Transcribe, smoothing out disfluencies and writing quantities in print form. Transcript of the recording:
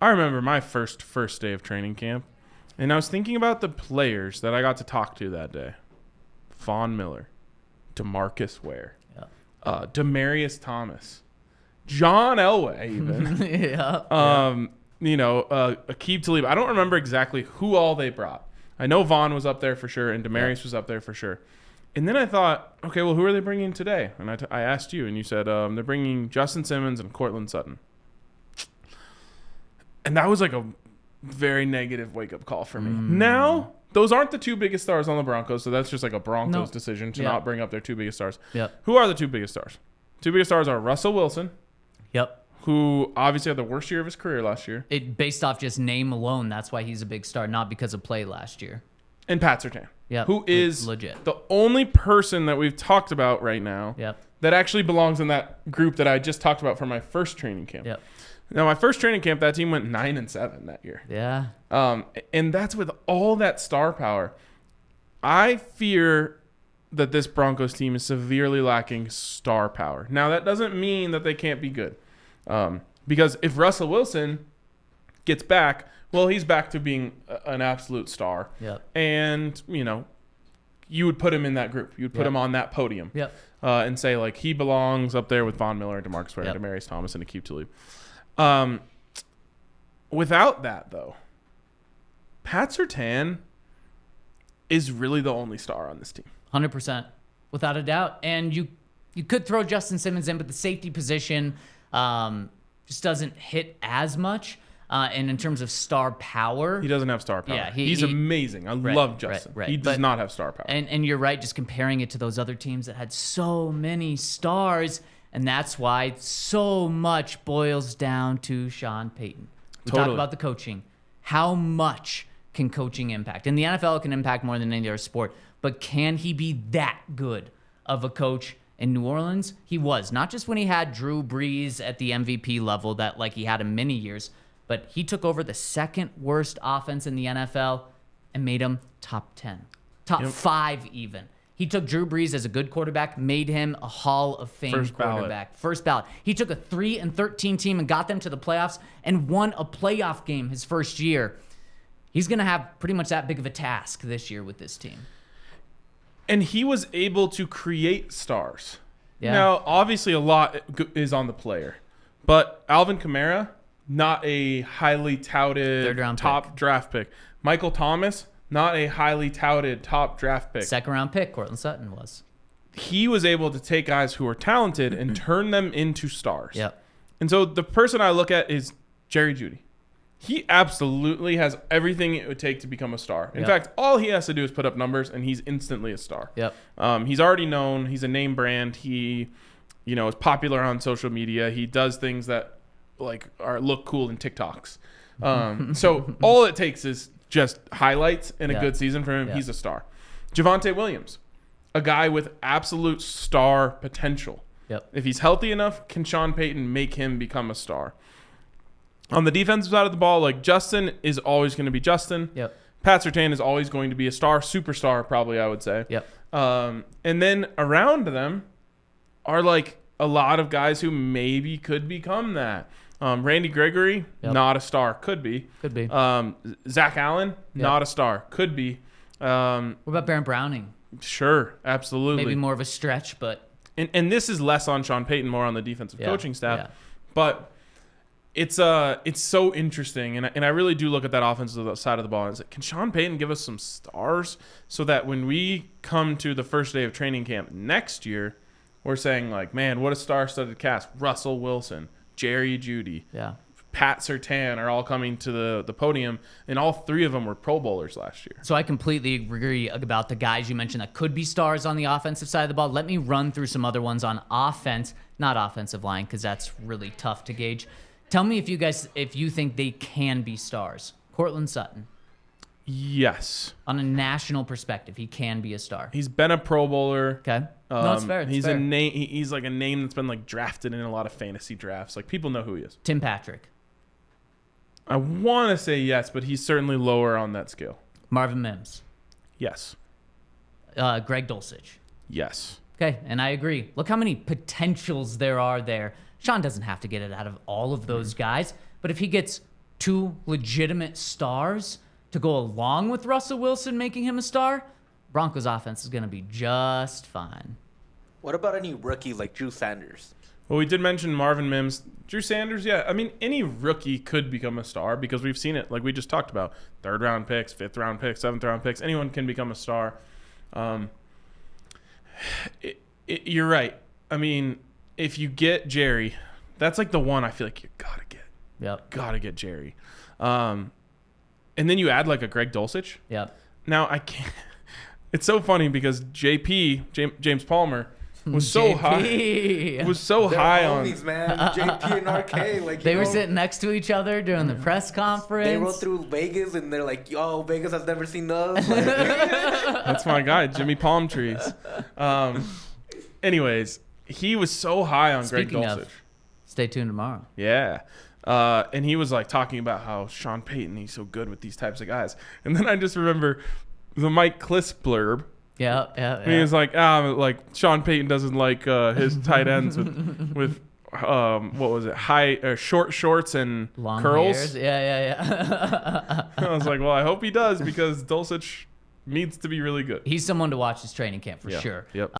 I remember my first day of training camp, and I was thinking about the players that I got to talk to that day. Von Miller, DeMarcus Ware, Demaryius Thomas, John Elway even. Aqib Talib. I don't remember exactly who all they brought. I know Vaughn was up there for sure, and Demaryius was up there for sure. And then I thought, okay, well, who are they bringing today? And I asked you, and you said they're bringing Justin Simmons and Cortland Sutton. And that was like a very negative wake-up call for me. Now, those aren't the two biggest stars on the Broncos, so that's just like a Broncos decision to not bring up their two biggest stars. Who are the two biggest stars? Two biggest stars are Russell Wilson, who obviously had the worst year of his career last year. Based off just name alone, that's why he's a big star, not because of play last year. And Pat Surtain, who is legit. The only person that we've talked about right now that actually belongs in that group that I just talked about for my first training camp. Now, my first training camp, that team went 9-7 that year. And that's with all that star power. I fear that this Broncos team is severely lacking star power. Now, that doesn't mean that they can't be good. Because if Russell Wilson gets back, well, he's back to being an absolute star. And, you would put him in that group. You would put him on that podium. And say, like, he belongs up there with Von Miller and DeMarcus Ware and Demaryius Thomas and Aqib Talib. Without that, though, Pat Surtain is really the only star on this team. 100%, without a doubt. And you could throw Justin Simmons in, but the safety position just doesn't hit as much. And in terms of star power, he doesn't have star power. He's amazing. I love Justin. He does not have star power. And you're right, just comparing it to those other teams that had so many stars. And that's why so much boils down to Sean Payton. We talk about the coaching. How much can coaching impact? And the NFL can impact more than any other sport. But can he be that good of a coach in New Orleans? He was. Not just when he had Drew Brees at the MVP level that like he had in many years, but he took over the second worst offense in the NFL and made him top 10. Top 5 even. He took Drew Brees as a good quarterback, made him a Hall of Fame quarterback. First ballot. He took a 3-13 team and got them to the playoffs and won a playoff game his first year. He's going to have pretty much that big of a task this year with this team. And he was able to create stars. Now, obviously, a lot is on the player. But Alvin Kamara, not a highly touted top draft pick. Michael Thomas, not a highly touted top draft pick. Second-round pick, Cortland Sutton was. He was able to take guys who were talented and turn them into stars. And so the person I look at is Jerry Jeudy. He absolutely has everything it would take to become a star. In fact, all he has to do is put up numbers, and he's instantly a star. He's already known. He's a name brand. He, is popular on social media. He does things that look cool in TikToks. So all it takes is just highlights and a good season for him. He's a star. Javonte Williams, a guy with absolute star potential. If he's healthy enough, can Sean Payton make him become a star? On the defensive side of the ball, Justin is always going to be Justin. Pat Surtain is always going to be a star, superstar probably, I would say. And then around them are a lot of guys who maybe could become that. Randy Gregory, not a star. Could be. Zach Allen, not a star. Could be. What about Baron Browning? Sure, absolutely. Maybe more of a stretch, but... And this is less on Sean Payton, more on the defensive coaching staff. But it's so interesting, and I really do look at that offensive side of the ball and say, can Sean Payton give us some stars so that when we come to the first day of training camp next year, we're saying, man, what a star-studded cast. Russell Wilson, Jerry Jeudy, Pat Surtain are all coming to the podium, and all three of them were Pro Bowlers last year. So I completely agree about the guys you mentioned that could be stars on the offensive side of the ball. Let me run through some other ones on offense, not offensive line, because that's really tough to gauge. Tell me if you think they can be stars. Cortland Sutton. Yes. On a national perspective, he can be a star. He's been a Pro Bowler. Okay. No, it's fair. He's a name. He's like a name that's been drafted in a lot of fantasy drafts. People know who he is. Tim Patrick. I want to say yes, but he's certainly lower on that scale. Marvin Mims. Yes. Greg Dulcich. Yes. Okay, and I agree. Look how many potentials there are there. Sean doesn't have to get it out of all of those guys, but if he gets two legitimate stars to go along with Russell Wilson making him a star, Broncos offense is going to be just fine. What about any rookie like Drew Sanders? Well, we did mention Marvin Mims. Drew Sanders, yeah. I mean, any rookie could become a star because we've seen it. Like we just talked about, 3rd-round picks, 5th-round picks, 7th-round picks. Anyone can become a star. You're right. I mean, if you get Jerry, that's like the one I feel like you got to get. Yep. Got to get Jerry. And then you add like a Greg Dulcich. Yep. Now, I can't. It's so funny because James Palmer, was so high. Was so They're high homies, on. Man. JP and RK, like they were sitting next to each other during the press conference. They rode through Vegas, and they're like, "Yo, Vegas has never seen us." Like, that's my guy, Jimmy Palm Trees. Anyways, he was so high on Greg Dulcich. Stay tuned tomorrow. Yeah. And he was like talking about how Sean Payton, he's so good with these types of guys. And then I just remember the Mike Kliss blurb. Yeah. He was like Sean Payton doesn't like his tight ends with what was it, short shorts and long curls. Hairs. Yeah. I was like, well, I hope he does because Dulcich needs to be really good. He's someone to watch his training camp for sure. Yep.